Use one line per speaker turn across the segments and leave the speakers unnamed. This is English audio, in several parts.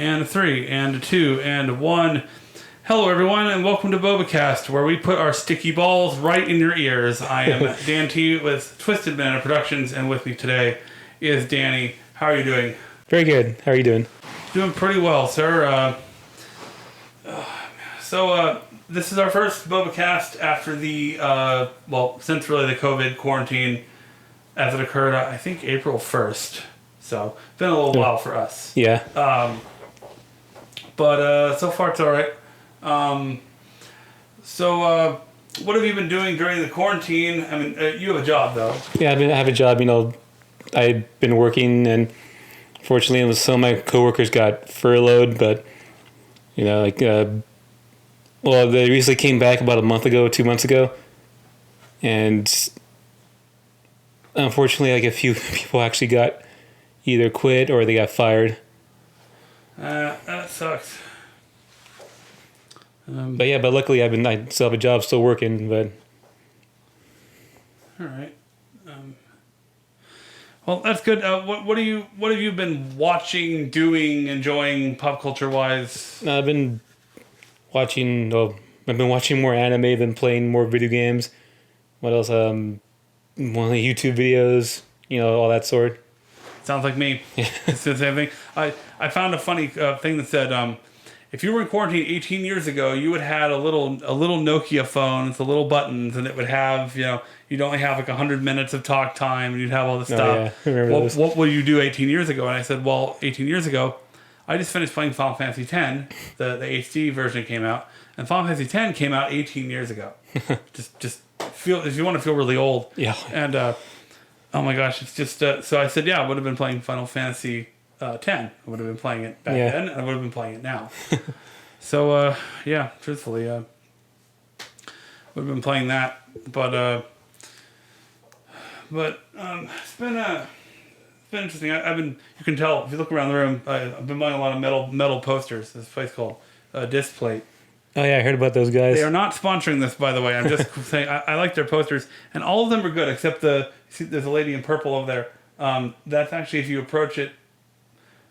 And a 3, and a 2, and a 1. Hello, everyone, and welcome to Bobacast, where we put our sticky balls right in your ears. I am Dan T. with Twisted Banana Productions, and with me today is Danny. How are you doing?
Very good. How are you doing?
Doing pretty well, sir. So this is our first Bobacast after the, since really the COVID quarantine as it occurred, I think April 1st. So, it's been a little while for us.
Yeah.
But so far it's all right. What have you been doing during the quarantine? I mean, you have a job, though.
Yeah, I have a job. I've been working, and fortunately, some of my coworkers got furloughed, but, they recently came back about 2 months ago, and unfortunately, a few people actually got either quit or they got fired.
That sucks.
But luckily I still have a job, still working, but.
All right. Well, that's good. What have you been watching, doing, enjoying pop culture wise?
I've been watching more anime than playing more video games. What else? One of the YouTube videos, all that sort.
Sounds like me. It's the same thing. I found a funny thing that said, if you were in quarantine 18 years ago, you would have a little Nokia phone with the little buttons, and it would have, you'd only have 100 minutes of talk time, and you'd have all this stuff.
Oh, yeah. I remember those.
What would you do 18 years ago? And I said, well, 18 years ago, I just finished playing Final Fantasy X. The HD version came out, and Final Fantasy X came out 18 years ago. just feel, if you want to feel really old.
Yeah.
And oh my gosh, it's just so I said, yeah, I would have been playing Final Fantasy X. I would have been playing it back then, and I would have been playing it now. So truthfully, would have been playing that, but it's been interesting. You can tell if you look around the room. I've been buying a lot of metal posters. This place called Displate.
Oh yeah, I heard about those guys.
They are not sponsoring this, by the way. I'm just saying I like their posters, and all of them are good except there's a lady in purple over there. That's actually, if you approach it,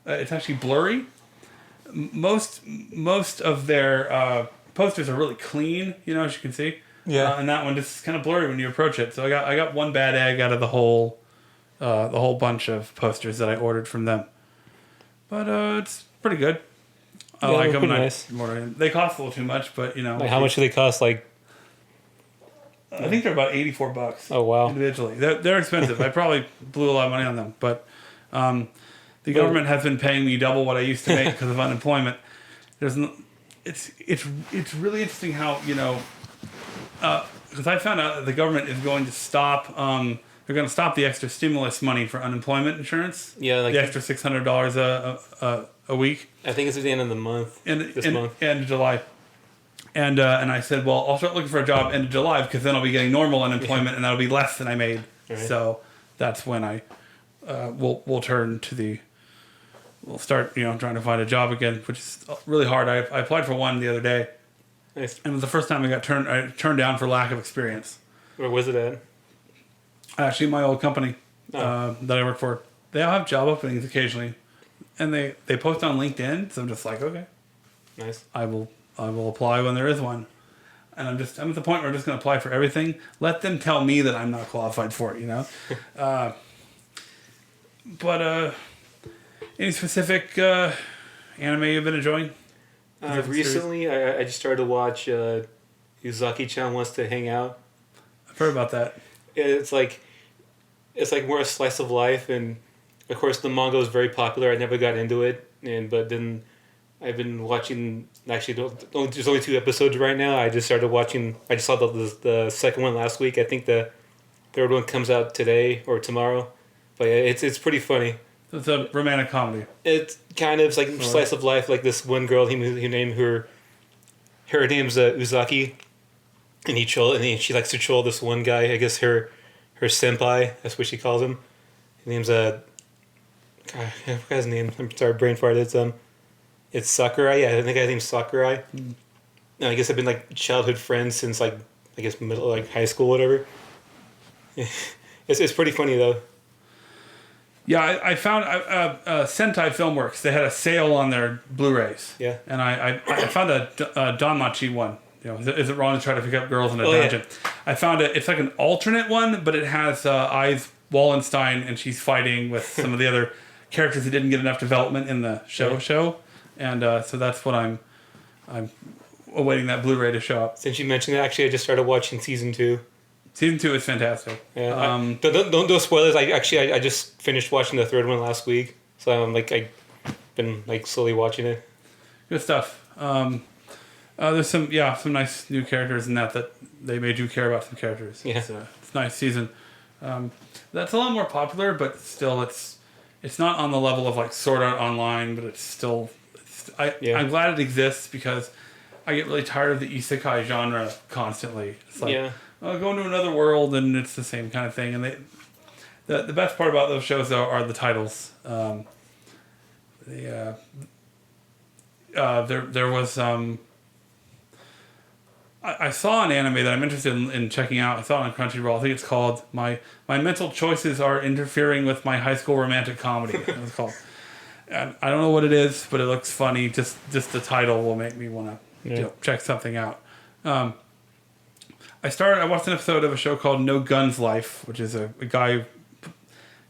it's actually blurry. Most of their posters are really clean, as you can see.
Yeah.
And that one just is kind of blurry when you approach it. So I got one bad egg out of the whole bunch of posters that I ordered from them. But it's pretty good. I like them.
Nice.
They cost a little too much, but
how much do they cost?
I think they're about $84.
Oh wow!
Individually, they're expensive. I probably blew a lot of money on them, but the government has been paying me double what I used to make because of unemployment. It's really interesting how because I found out that the government is going to stop. They're going to stop the extra stimulus money for unemployment insurance.
Yeah,
the extra $600 a week.
I think it's at the end of the month. End
of July. And I said, well, I'll start looking for a job end of July because then I'll be getting normal unemployment and that'll be less than I made. Right. So that's when I we'll start trying to find a job again, which is really hard. I applied for one the other day.
Nice.
And it was the first time I got turned down for lack of experience.
Where was it at?
Actually, my old company that I work for. They all have job openings occasionally, and they post on LinkedIn. So I'm just like, okay,
nice.
I will apply when there is one. And I'm at the point where I'm just going to apply for everything. Let them tell me that I'm not qualified for it, But any specific anime you've been enjoying?
Recently, I just started to watch Uzaki-chan Wants to Hang Out.
I've heard about that.
It's like more a slice of life, and of course the manga is very popular. I never got into it, but then I've been watching. Actually, there's only 2 episodes right now. I just started watching. I just saw the second one last week. I think the third one comes out today or tomorrow. But yeah, it's pretty funny.
It's a romantic comedy.
It's kind of like slice of life. Like this one girl, he named her name's Uzaki, and she likes to troll this one guy. I guess her senpai. That's what she calls him. His name's I forgot his name. I'm sorry, brain fart. It's Sakurai. Yeah, I think his name's Sakurai. And I guess I've been childhood friends since middle high school, whatever. It's pretty funny though.
Yeah, I found Sentai Filmworks. They had a sale on their Blu-rays.
Yeah.
And I found a Danmachi one. You know, is it wrong to try to pick up girls in a dungeon? Yeah. I found it. It's like an alternate one, but it has Aiz Wallenstein, and she's fighting with some of the other characters that didn't get enough development in the show. And so that's what I'm awaiting that Blu-ray to show up.
Since you mentioned it, actually, I just started watching season 2.
Season 2 is fantastic.
Yeah. Don't do spoilers. I just finished watching the third one last week, so I'm like I've been like slowly watching it.
Good stuff. There's some nice new characters in that they made you care about some characters.
Yeah.
It's a nice season. That's a lot more popular, but still it's not on the level of like Sword Art Online, but it's still I'm glad it exists because I get really tired of the isekai genre constantly. It's like go into another world and it's the same kind of thing. And the best part about those shows though are the titles. There was I saw an anime that I'm interested in checking out. I saw it on Crunchyroll. I think it's called My Mental Choices Are Interfering with My High School Romantic Comedy. That's what it's called. And I don't know what it is, but it looks funny. Just the title will make me want to check something out. I watched an episode of a show called No Guns Life, which is a guy,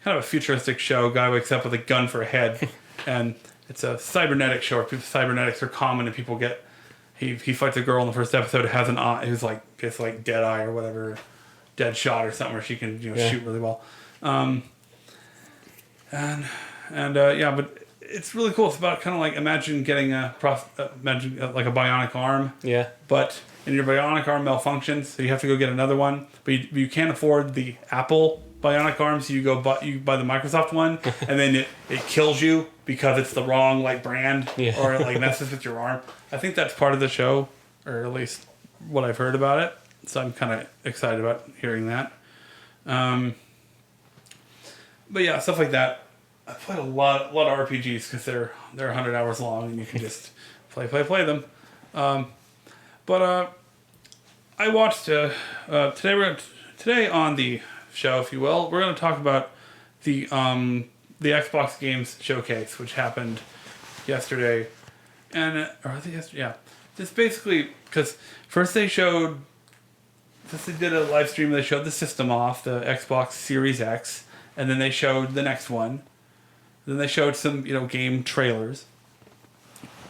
kind of a futuristic show. Guy wakes up with a gun for a head, and it's a cybernetic show where cybernetics are common, and people get. He fights a girl in the first episode who has an eye who's like it's like dead eye or whatever, dead shot or something where she can shoot really well, but it's really cool. It's about kind of like imagine getting like a bionic arm.
Yeah.
But and your bionic arm malfunctions, so you have to go get another one. But you can't afford the Apple bionic arm, so you buy the Microsoft one, and then it kills you because it's the wrong like brand or it like messes with your arm. I think that's part of the show, or at least what I've heard about it. So I'm kind of excited about hearing that. But yeah, stuff like that. I played a lot of RPGs because they're 100 hours long and you can just play them. But I watched today on the show, if you will, we're going to talk about the Xbox Games Showcase, which happened yesterday, Just basically because first they did a live stream. They showed the system off, the Xbox Series X, and then they showed the next one. Then they showed some game trailers,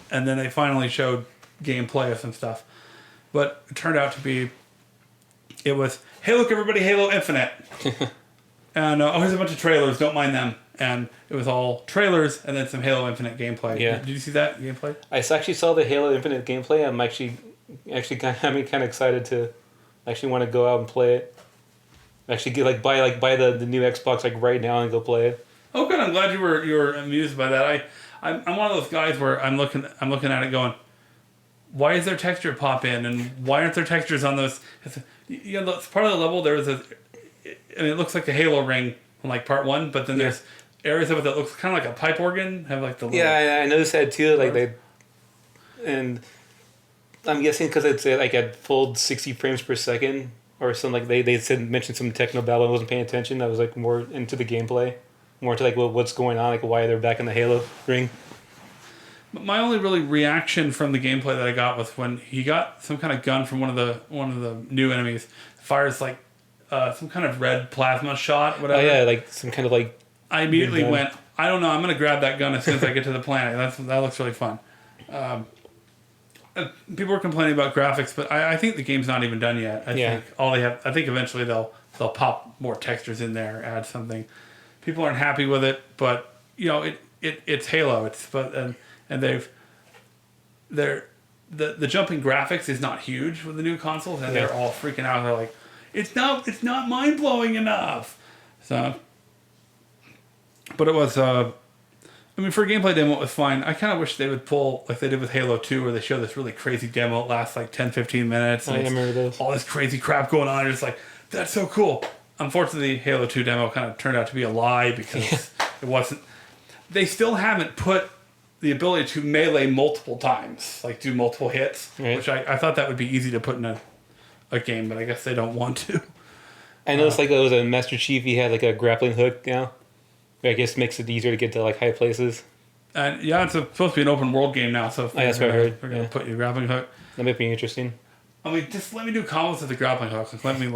and then they finally showed gameplay of some stuff. But it turned out to be, it was, hey, look, everybody, Halo Infinite. And, here's a bunch of trailers, don't mind them. And it was all trailers and then some Halo Infinite gameplay.
Yeah.
Did you see that gameplay?
I actually saw the Halo Infinite gameplay. I'm actually kind of excited to actually want to go out and play it. Actually, buy the new Xbox right now and go play it.
Oh, good. I'm glad you were amused by that. I'm one of those guys where I'm looking at it going, why is there texture pop in and why aren't there textures on those? It's part of the level. There was it looks like the Halo ring in like part 1, but then there's areas of it that looks kind of like a pipe organ. Have like the little
I noticed that too. And I'm guessing because it's like at full 60 frames per second or something. Like they mentioned some techno babble. I wasn't paying attention. I was like more into the gameplay, more to like what's going on, like why they're back in the Halo ring.
My only really reaction from the gameplay that I got was when he got some kind of gun from one of the new enemies, fires like some kind of red plasma shot, whatever.
Oh yeah, like some kind of like.
I immediately went, I don't know, I'm gonna grab that gun as soon as I get to the planet. That looks really fun. People were complaining about graphics, but I think the game's not even done yet. I think eventually they'll pop more textures in there, add something. People aren't happy with it, but it's Halo. And the jumping graphics is not huge with the new consoles, and they're all freaking out. They're like, it's not mind blowing enough. So, but it was. For a gameplay demo, it was fine. I kind of wish they would pull like they did with Halo 2, where they show this really crazy demo. It lasts like 10-15 minutes. And
I remember those.
All this crazy crap going on. You're just like, that's so cool. Unfortunately, Halo 2 demo kind of turned out to be a lie because it wasn't. They still haven't put the ability to melee multiple times, like do multiple hits, which I thought that would be easy to put in a game, but I guess they don't want to.
I noticed it was a Master Chief. He had like a grappling hook now. I guess makes it easier to get to like high places.
And yeah, it's supposed to be an open world game now, so if
That's what I heard.
We're gonna put your grappling hook.
That might be interesting.
I mean, just let me do combos with the grappling hook. Let me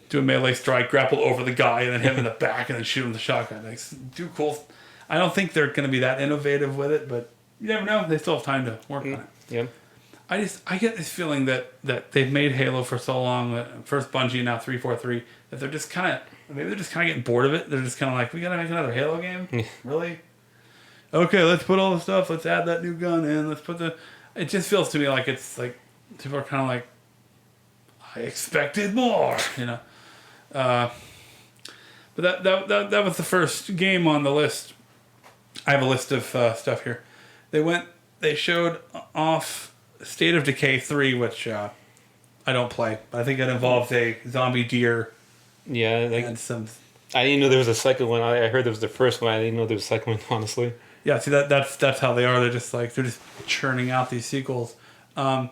do a melee strike, grapple over the guy, and then hit him in the back, and then shoot him with the shotgun. Like, do cool. I don't think they're going to be that innovative with it, but you never know. They still have time to work on it.
Yeah.
I get this feeling that they've made Halo for so long, first Bungie, now 343, that they're just kind of getting bored of it. They're just kind of like, we got to make another Halo game? Really? Okay, let's put all the stuff. Let's add that new gun in. Let's put the... It just feels to me like it's like, people are kind of like, I expected more, you know? But that was the first game on the list. I have a list of stuff here. They showed off State of Decay 3, which I don't play, but I think it involves a zombie deer.
Yeah, like,
and some.
I didn't know there was a second one. I heard there was the first one. I didn't know there was a second one, honestly.
Yeah, see that's how they are. They're just churning out these sequels. Then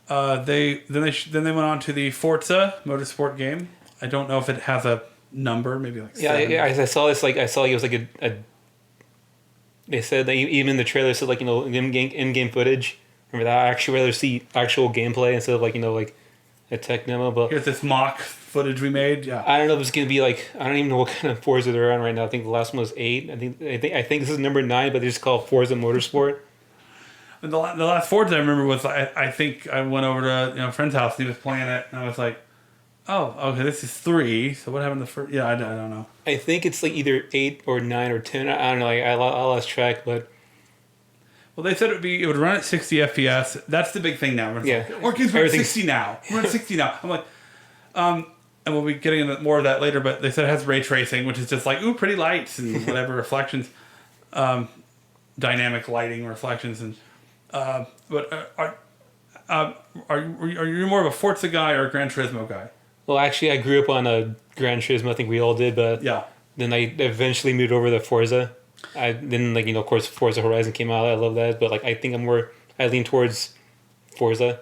they went on to the Forza Motorsport game. I don't know if it has a number, maybe like 7.
Yeah. I saw this. Like I saw it was like a. They said that even in the trailer said like in-game footage. Remember that? I actually rather see actual gameplay instead of like like a tech demo. But
here's this mock footage we made. Yeah.
I don't know if it's gonna be like, I don't even know what kind of Forza they're on right now. I think the last one was 8. I think this is number 9, but they just call it Forza Motorsport.
And the last Forza I remember was I think I went over to a friend's house and he was playing it and I was like, oh, okay, this is 3. So what happened to the first? Yeah, I don't know.
I think it's like either 8 or 9 or 10. I don't know. I lost track, but.
Well, they said it would run at 60 FPS. That's the big thing now.
Yeah.
Or games run at 60 now. We're at 60 now. I'm like, and we'll be getting into more of that later, but they said it has ray tracing, which is just like, ooh, pretty lights and whatever reflections, dynamic lighting reflections. And but are you more of a Forza guy or a Gran Turismo guy?
Well, actually, I grew up on a Gran Turismo. I think we all did, but
yeah.
Then I eventually moved over to Forza. Of course, Forza Horizon came out. I love that, but I think I lean towards Forza.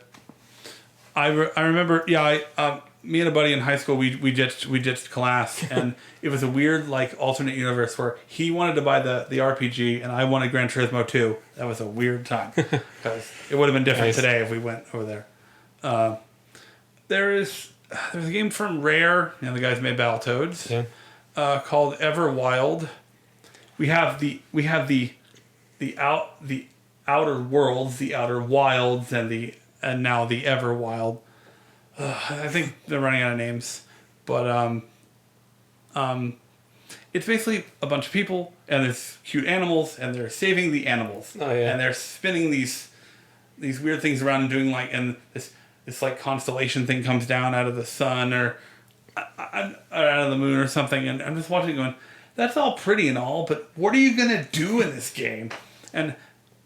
I remember, me and a buddy in high school, we ditched class, and it was a weird alternate universe where he wanted to buy the RPG, and I wanted Gran Turismo 2. That was a weird time because it would have been different today if we went over there. There's a game from Rare, the guys who made Battletoads, called Everwild. We have the Outer Worlds, the Outer Wilds, and now the Everwild. I think they're running out of names, but it's basically a bunch of people and there's cute animals and they're saving the animals.
Oh yeah.
And they're spinning these weird things around and doing and this constellation thing comes down out of the sun or out of the moon or something, and I'm just watching it going, that's all pretty and all, but what are you gonna do in this game? And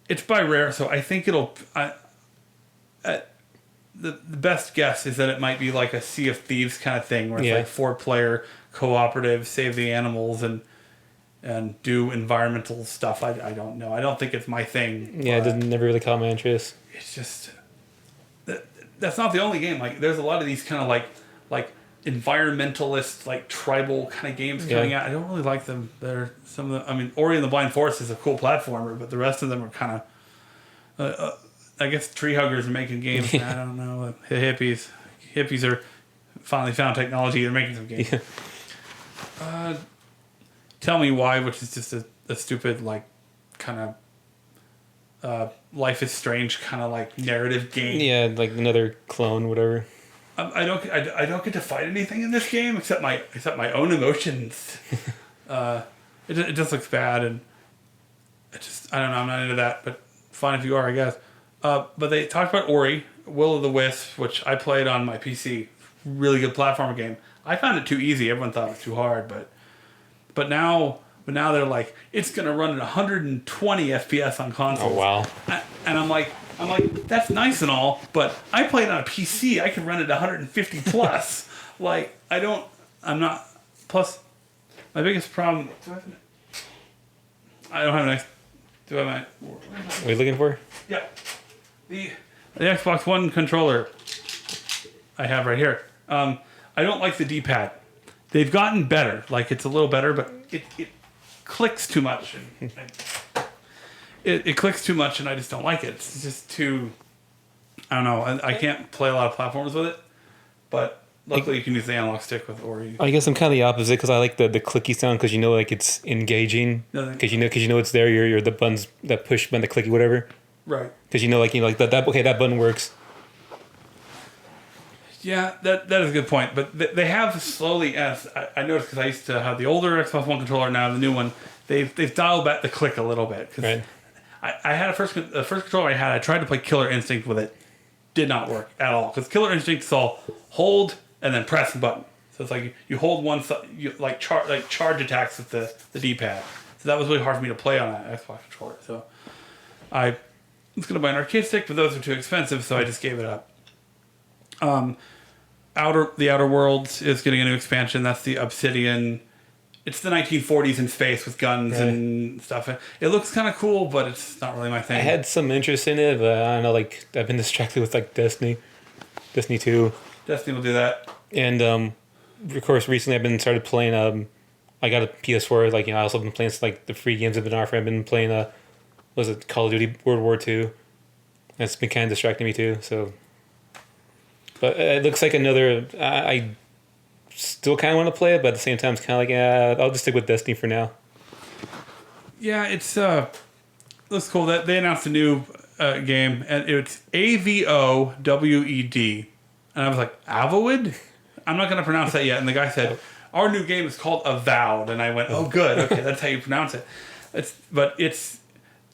it's by Rare, so I think it'll. The best guess is that it might be like a Sea of Thieves kind of thing, where it's 4-player cooperative, save the animals and do environmental stuff. I don't know. I don't think it's my thing.
Yeah, it never really caught my interest.
It's just that's not the only game. There's a lot of these kind of like environmentalist, tribal kind of games coming out. I don't really like them. They're some of the. Ori and the Blind Forest is a cool platformer, but the rest of them are kind of. I guess tree huggers are making games. I don't know. The hippies are finally found technology. They're making some games. Yeah. Tell Me Why, which is just a stupid kind of Life is Strange kind of narrative game.
Yeah, another clone, whatever.
I don't get to fight anything in this game except my own emotions. It just looks bad, and I don't know. I'm not into that, but fine if you are, I guess. But they talked about Ori, Will of the Wisp, which I played on my PC. Really good platformer game. I found it too easy. Everyone thought it was too hard, but now they're like, it's gonna run at 120 FPS on consoles.
Oh wow!
And I'm like, that's nice and all, but I played on a PC. I can run it 150 plus. I'm not. Plus, my biggest problem. I don't have an. Do I have my?
What are you looking for?
Yeah. The Xbox One controller I have right here. I don't like the D-pad. They've gotten better. It's a little better, but clicks too much. And it clicks too much, and I just don't like it. It's just too. I don't know. I can't play a lot of platformers with it, but luckily you can use the analog stick with Ori.
I guess I'm kind of the opposite because I like the clicky sound because like it's engaging because you know it's there. You're the buttons that push button, the clicky whatever.
Right.
Because like that okay, that button works.
Yeah, that is a good point. But they have slowly, as I noticed, because I used to have the older Xbox One controller, now the new one, they've dialed back the click a little bit. Cause
right.
I had the first controller I had, I tried to play Killer Instinct with it. Did not work at all. Because Killer Instinct is all hold and then press the button. So it's like you hold one, you charge attacks with the D-pad. So that was really hard for me to play on that Xbox controller. So I was going to buy an arcade stick, but those are too expensive, so I just gave it up. The Outer Worlds is getting a new expansion. That's the Obsidian. It's the 1940s in space with guns and stuff. It looks kind of cool, but it's not really my thing.
I had some interest in it, but I don't know. Like I've been distracted with like Destiny 2.
Destiny will do that.
And of course, recently I've been started playing. I got a PS4. Like I also been playing like the free games have been offering. I've been playing. Was it Call of Duty World War II? That's been kind of distracting me too. So. But it looks like another. I still kind of want to play it, but at the same time, it's kind of like, I'll just stick with Destiny for now.
Yeah, it's looks cool. That they announced a new game, and it's AVOWED, and I was like, Avowed? I'm not going to pronounce that yet. And the guy said, our new game is called Avowed, and I went, oh, good, okay, that's how you pronounce it.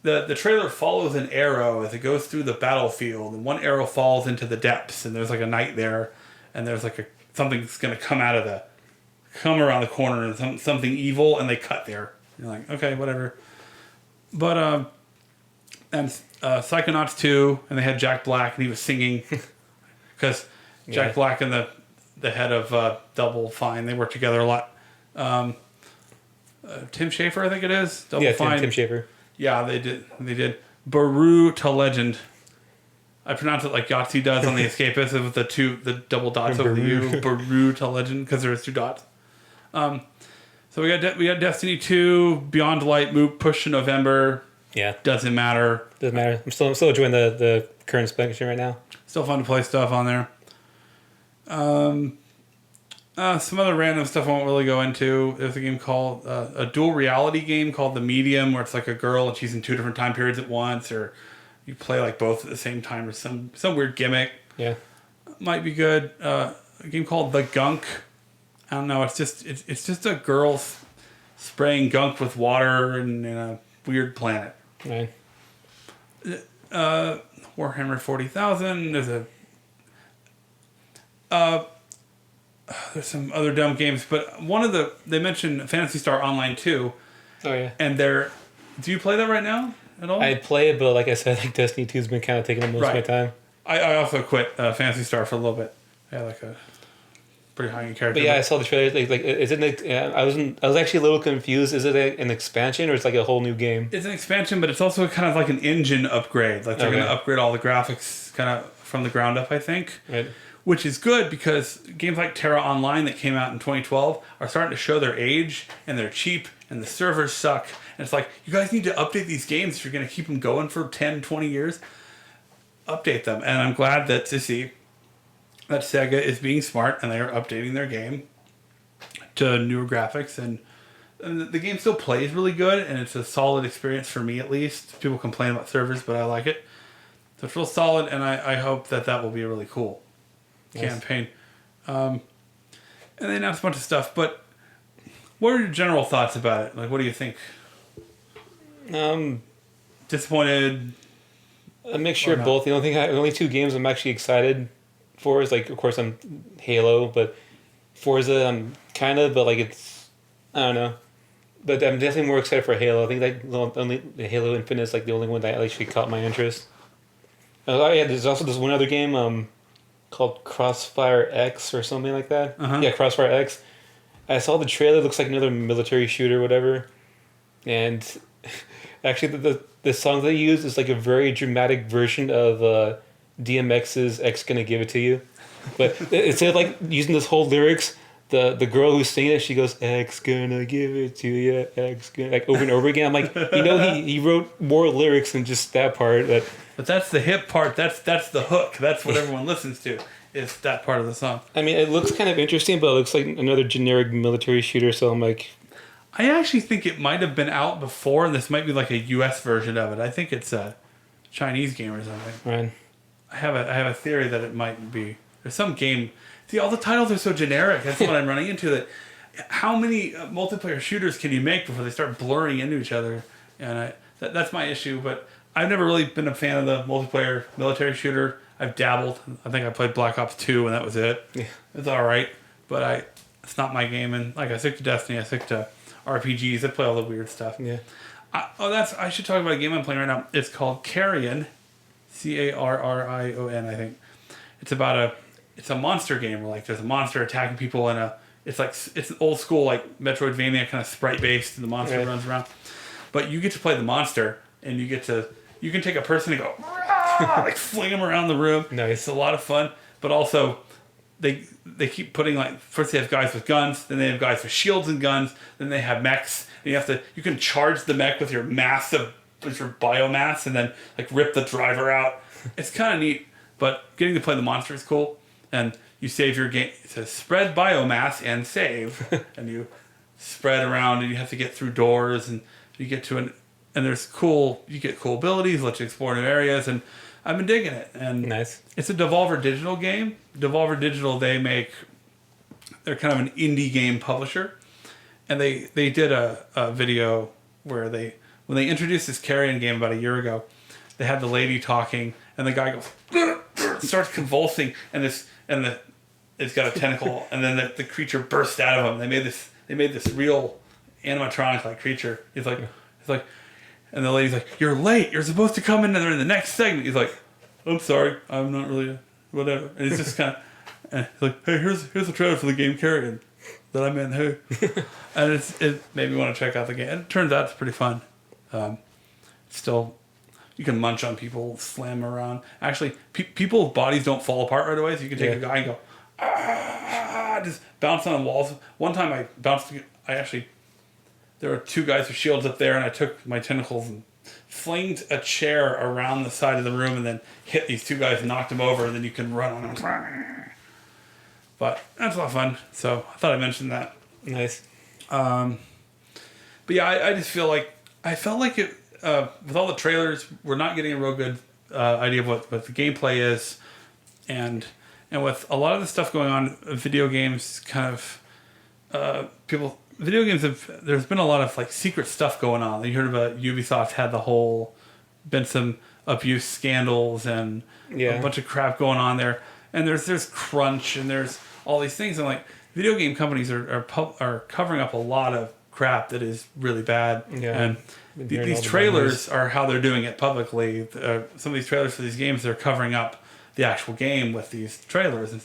The trailer follows an arrow as it goes through the battlefield, and one arrow falls into the depths, and there's like a knight there, and there's like something's going to come around the corner, and something evil, and they cut there. You're like, okay, whatever. But Psychonauts 2, and they had Jack Black, and he was singing because Jack Black and the head of Double Fine, they work together a lot. Tim Schafer, I think it is. Double Fine.
Tim Schafer.
Yeah, they did. Baru to Legend. I pronounce it like Yahtzee does on the Escapist with the double dots over the U. Baru to Legend, because there's 2 dots. So we got Destiny 2, Beyond Light, push to November.
Yeah.
Doesn't matter.
Doesn't matter. I'm still enjoying the current expansion right now.
Still fun to play stuff on there. Some other random stuff I won't really go into. There's a game called a dual reality game called The Medium, where it's like a girl and she's in 2 different time periods at once, or you play like both at the same time, or some weird gimmick.
Yeah,
might be good. A game called The Gunk. I don't know. It's just a girl spraying gunk with water in a weird planet.
Right.
Warhammer 40,000. There's some other dumb games, but they mentioned Phantasy Star Online 2.
Oh yeah.
And do you play that right now at all?
I play it, but like I said, like Destiny 2's been kind of taking up most of my time.
I also quit Phantasy Star for a little bit. I had like a pretty high-end character.
But yeah, I saw the trailer. Like is it? I was actually a little confused. Is it an expansion or it's like a whole new game?
It's an expansion, but it's also kind of like an engine upgrade. Like they're going to upgrade all the graphics kind of from the ground up, I think.
Right.
Which is good because games like Terra Online that came out in 2012 are starting to show their age, and they're cheap, and the servers suck. And it's like, you guys need to update these games if you're going to keep them going for 10, 20 years. Update them. And I'm glad to see that Sega is being smart, and they are updating their game to newer graphics. And the game still plays really good, and it's a solid experience for me at least. People complain about servers, but I like it. So it's real solid, and I hope that will be really cool. Campaign. And they announced a bunch of stuff, but what are your general thoughts about it? Like, what do you think? Disappointed?
A mixture of both. The only 2 games I'm actually excited for is, like, of course, I'm Halo, but Forza, I'm kind of, but, like, it's, I don't know. But I'm definitely more excited for Halo. I think the Halo Infinite is, like, the only one that actually caught my interest. There's also this one other game, called Crossfire X or something like that.
Uh-huh.
Yeah, Crossfire X. I saw the trailer. It looks like another military shooter or whatever. And actually, the song they use is like a very dramatic version of DMX's X Gonna Give It To You. But instead of like using this whole lyrics, the girl who's singing it, she goes, X gonna give it to you, X gonna, like over and over again. I'm like, he wrote more lyrics than just that part.
But that's the hip part. That's the hook. That's what everyone listens to. Is that part of the song?
I mean, it looks kind of interesting, but it looks like another generic military shooter. So I'm like,
I actually think it might have been out before, and this might be like a U.S. version of it. I think it's a Chinese game or something.
right.
I have a theory that it might be. There's some game. See, all the titles are so generic. That's what I'm running into. That how many multiplayer shooters can you make before they start blurring into each other? And that's my issue. But I've never really been a fan of the multiplayer military shooter. I've dabbled. I think I played Black Ops 2 and that was it.
Yeah.
It's all right, but it's not my game. And like I stick to Destiny. I stick to RPGs. I play all the weird stuff.
Yeah.
I should talk about a game I'm playing right now. It's called Carrion, Carrion. I think it's a monster game where like there's a monster attacking people in it's an old school like Metroidvania kind of sprite based and the monster runs around. But you get to play the monster and you can take a person and go like fling them around the room.
Nice.
It's a lot of fun, but also they keep putting like first they have guys with guns, then they have guys with shields and guns, then they have mechs, and you can charge the mech with your biomass and then like rip the driver out. It's kind of neat, but getting to play the monster is cool. And you save your game. It says spread biomass and save, and you spread around, and you have to get through doors, and you get to and there's you get cool abilities, let you explore new areas, and I've been digging it. And
Nice.
It's a Devolver Digital game. Devolver Digital, they're kind of an indie game publisher, and they did a video where when they introduced this Carrion game about a year ago, they had the lady talking, and the guy goes starts convulsing, and it's got a tentacle, and then the creature bursts out of him. They made this real animatronic like creature. He's like, and the lady's like, "You're late. You're supposed to come in there in the next segment." He's like, "I'm sorry, I'm not really whatever." And he's just kind of, he's like, "Hey, here's a trailer for the game Carrion that I'm in." Hey, and it made me want to check out the game. And it turns out it's pretty fun. Still. You can munch on people, slam them around. Actually, people's bodies don't fall apart right away, so you can take a guy and go, just bounce on walls. One time there were two guys with shields up there, and I took my tentacles and flinged a chair around the side of the room and then hit these two guys and knocked them over, and then you can run on them. But that's a lot of fun, so I thought I mentioned that.
Nice.
But yeah, I just felt like it... with all the trailers, we're not getting a real good idea of what the gameplay is, and with a lot of the stuff going on, video games kind of there's been a lot of like secret stuff going on. You heard about Ubisoft had been some abuse scandals and a bunch of crap going on there, and there's crunch and there's all these things, and like video game companies are covering up a lot of crap that is really bad. And these trailers are how they're doing it publicly. Some of these trailers for these games, they're covering up the actual game with these trailers. And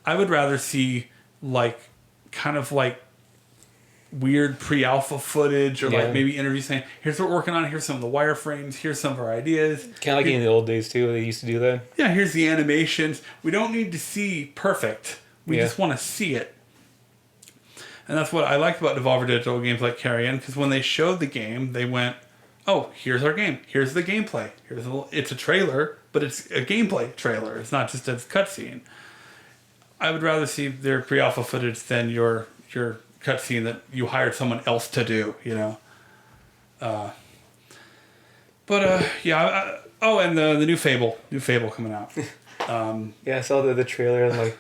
I would rather see kind of weird pre-alpha footage or like maybe interviews saying, "Here's what we're working on. Here's some of the wireframes. Here's some of our ideas."
Kind of like in the old days too. They used to do that.
Yeah, here's the animations. We don't need to see perfect. We just want to see it. And that's what I liked about Devolver Digital games like Carrion, because when they showed the game, they went, "Oh, here's our game. Here's the gameplay. It's a trailer, but it's a gameplay trailer. It's not just a cutscene." I would rather see their pre-alpha footage than your cutscene that you hired someone else to do, you know. And the new Fable coming out.
I saw the trailer and like.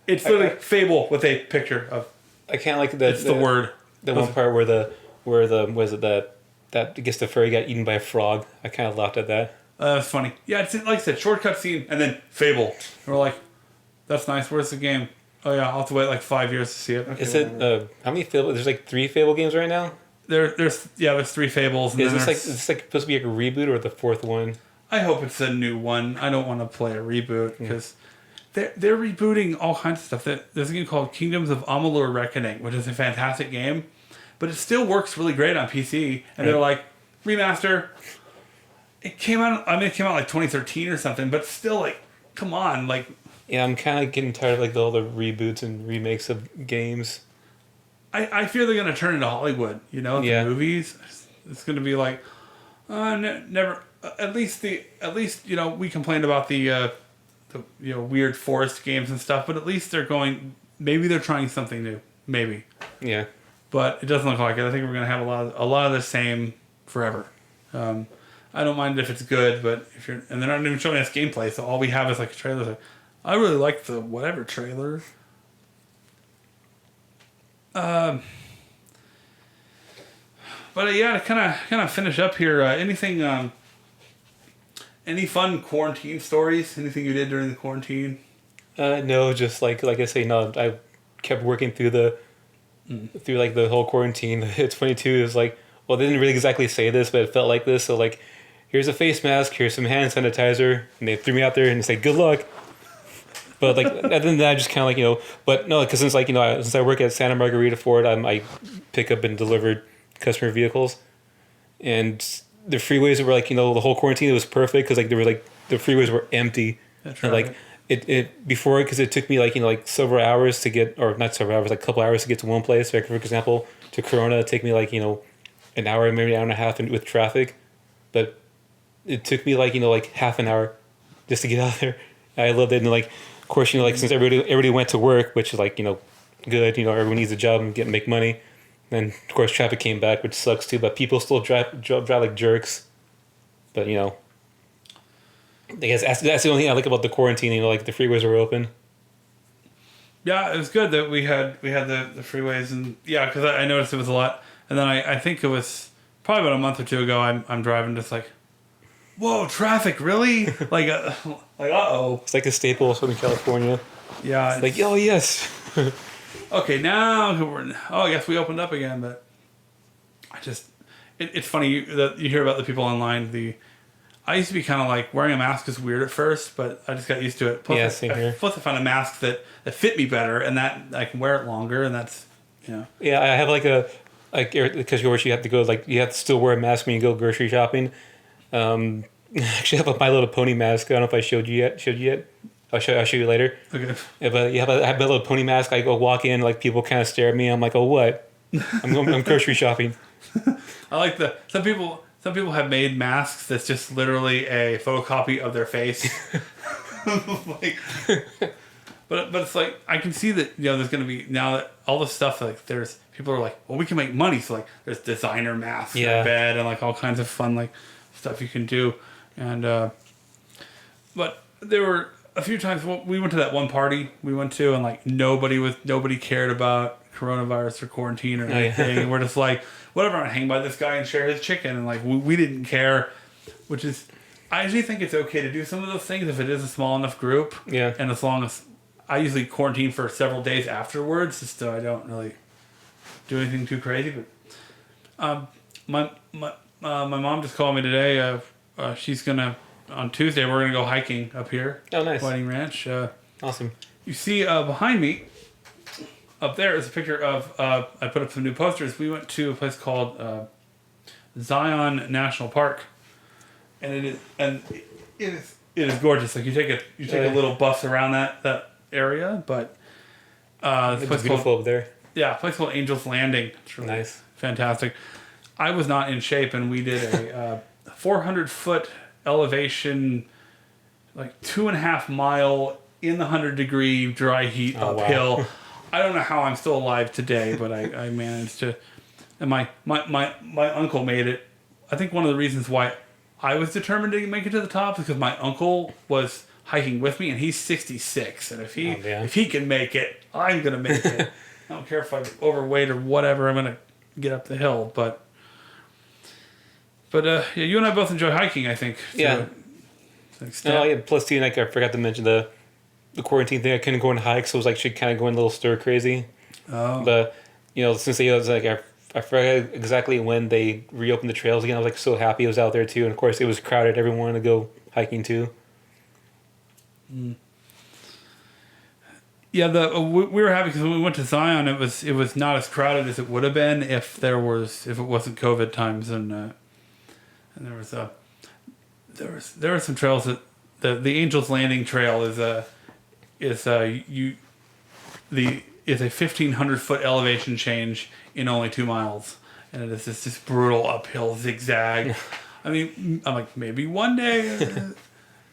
It's literally Fable with a picture of.
I can't like that.
It's the word.
The one part where the was it that I guess the furry got eaten by a frog. I kind of laughed at that.
That's funny. Yeah, it's like I said, shortcut scene and then Fable. And we're like, that's nice. Where's the game? Oh yeah, I'll have to wait like 5 years to see it. Okay,
is it how many Fable? There's like 3 Fable games right now.
There's 3 Fables. And
is this like supposed to be like a reboot or the 4th one?
I hope it's a new one. I don't want to play a reboot because. They're rebooting all kinds of stuff. There's a game called Kingdoms of Amalur Reckoning, which is a fantastic game, but it still works really great on PC. And they're like, remaster. It came out like 2013 or something, but still, like, come on, like,
Yeah, I'm kind of getting tired of like all the reboots and remakes of games.
I fear they're gonna turn into Hollywood. You know, the
Yeah.
movies. It's gonna be like, never. At least you know we complained about the weird forest games and stuff, but at least they're going. Maybe they're trying something new. Maybe.
Yeah.
But it doesn't look like it. I think we're gonna have a lot of the same forever. I don't mind if it's good, but if you're and they're not even showing us gameplay, so all we have is like a trailer. Like, I really like the whatever trailer. But yeah, to kind of finish up here, anything, any fun quarantine stories? Anything you did during the quarantine?
No, just like I say, no, I kept working through through like the whole quarantine. It's funny too. Is like, well, they didn't really exactly say this, but it felt like this. So like, here's a face mask, here's some hand sanitizer, and they threw me out there and say, good luck. But like, other than that, I just kind of like but no, because since like since I work at Santa Margarita Ford, I pick up and deliver customer vehicles, and the freeways were like the whole quarantine, it was perfect because like there were like the freeways were empty.
That's
And
right.
like it before, because it took me like like several hours to get, or not several hours, like a couple hours to get to one place. Like for example, to Corona, it take me like an hour, maybe an hour and a half with traffic, but it took me like half an hour just to get out there. I loved it. And like, of course, like since everybody went to work, which is like good, everyone needs a job and make money. Then of course traffic came back, which sucks too. But people still drive like jerks. But I guess that's the only thing I like about the quarantine. Like the freeways were open.
Yeah, it was good that we had the freeways, and yeah, because I noticed it was a lot. And then I think it was probably about a month or two ago. I'm driving just like, whoa, traffic, really? like uh-oh.
It's like a staple of Southern California.
Yeah.
It's like, oh yes.
Okay, now I guess we opened up again, but it's funny that you hear about the people online. I used to be kind of like wearing a mask is weird at first, but I just got used to it. Plus,
Yeah, same here.
Plus, I found a mask that fit me better, and that I can wear it longer, and that's
Yeah, I have because you have to go you have to still wear a mask when you go grocery shopping. I actually have a My Little Pony mask. I don't know if I showed you yet. I'll show you later.
Okay.
Yeah, but I have My Little Pony mask. I go walk in, like people kind of stare at me. I'm like, oh what? I'm grocery shopping.
I like some people have made masks that's just literally a photocopy of their face. like, but it's like I can see that there's gonna be now that all the stuff like there's people are like, well, we can make money, so like there's designer masks in bed and like all kinds of fun like stuff you can do, and but there were a few times we went to that one party we went to, and like nobody cared about coronavirus or quarantine or anything. And we're just like, whatever, I'll hang by this guy and share his chicken, and like we didn't care, which is I usually think it's okay to do some of those things if it is a small enough group.
Yeah.
And as long as I usually quarantine for several days afterwards, just so I don't really do anything too crazy. But my mom just called me today. She's gonna on Tuesday. We're gonna go hiking up here.
Oh, nice.
Whiting Ranch.
Awesome.
You see behind me. Up there is a picture of. I put up some new posters. We went to a place called Zion National Park, and it is gorgeous. Like you take a little bus around that area, but
It's beautiful up there.
Yeah, a place called Angel's Landing. It's really
Nice.
fantastic. I was not in shape, and we did a 400-foot elevation, like 2.5 mile in the 100-degree dry heat uphill.
Wow.
I don't know how I'm still alive today, but I managed to. And my uncle made it. I think one of the reasons why I was determined to make it to the top is because my uncle was hiking with me, and he's 66, and if he can make it, I'm gonna make it. I don't care if I'm overweight or whatever. I'm gonna get up the hill, but yeah, you and I both enjoy hiking. I think.
Yeah. Plus too, like I forgot to mention the quarantine thing. I couldn't go on hikes, so it was like kind of going a little stir crazy.
Oh.
But since it was like I forgot exactly when they reopened the trails again. I was like so happy I was out there too, and of course it was crowded. Everyone wanted to go hiking too.
Mm. Yeah, we were happy because when we went to Zion, it was not as crowded as it would have been if it wasn't COVID times, and there were some trails that the Angel's Landing Trail is is is a 1,500-foot elevation change in only 2 miles, and it is this brutal uphill zigzag. I mean, I'm like, maybe one day,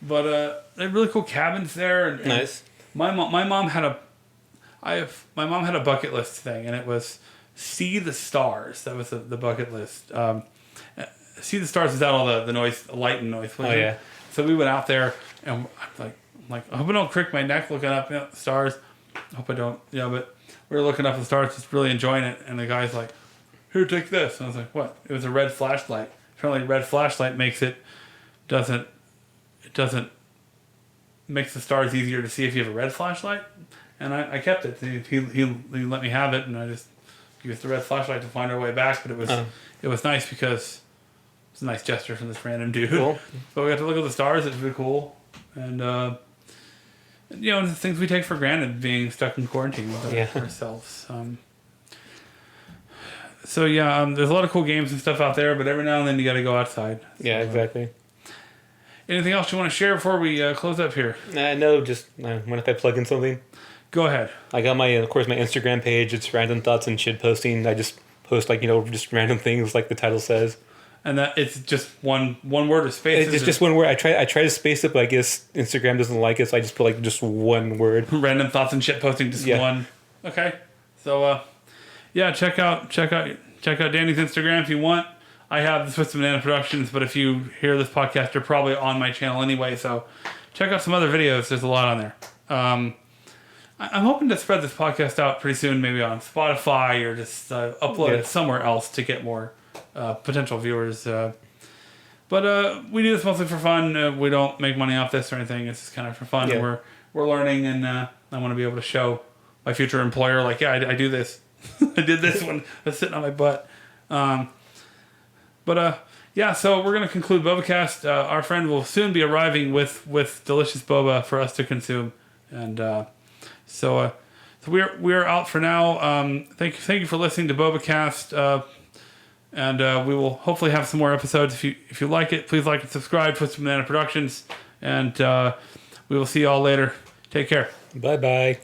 but they have really cool cabins there. And
Nice.
My mom had a bucket list thing, and it was see the stars. That was the bucket list. See the stars without all the noise, light and noise.
Oh yeah.
So we went out there, and I'm like, I hope I don't crick my neck looking up at the stars. I hope I don't. Yeah, but we were looking up at the stars, just really enjoying it. And the guy's like, "Here, take this." And I was like, "What?" It was a red flashlight. Apparently, red flashlight makes doesn't makes the stars easier to see if you have a red flashlight. And I kept it. He let me have it, and I just used the red flashlight to find our way back. But it was nice because it's a nice gesture from this random dude.
Cool.
But we got to look at the stars. It's really cool, and the things we take for granted being stuck in quarantine with ourselves. There's a lot of cool games and stuff out there, but every now and then you got to go outside. So,
Yeah, exactly.
Anything else you want to share before we close up here?
No, just what if I plug in something?
Go ahead.
I got my Instagram page. It's random thoughts and shit posting. I just post just random things like the title says.
And that it's just one word or space.
It's just one word. I try to space it, but I guess Instagram doesn't like it, so I just put just one word.
Random thoughts and shit posting, just one. Okay. So check out Danny's Instagram if you want. I have the Swiss Banana Productions, but if you hear this podcast, you're probably on my channel anyway. So check out some other videos. There's a lot on there. I'm hoping to spread this podcast out pretty soon, maybe on Spotify or just upload it somewhere else to get more potential viewers. But we do this mostly for fun. We don't make money off this or anything. It's just kind of for fun.
Yeah.
And we're learning, and I want to be able to show my future employer, I do this. I did this when I was sitting on my butt. So we're going to conclude Bobacast. Our friend will soon be arriving with delicious boba for us to consume. And so we're out for now. Thank you for listening to Bobacast. And we will hopefully have some more episodes. If you like it, please like and subscribe to Swiss Banana Productions. And we will see you all later. Take care.
Bye-bye.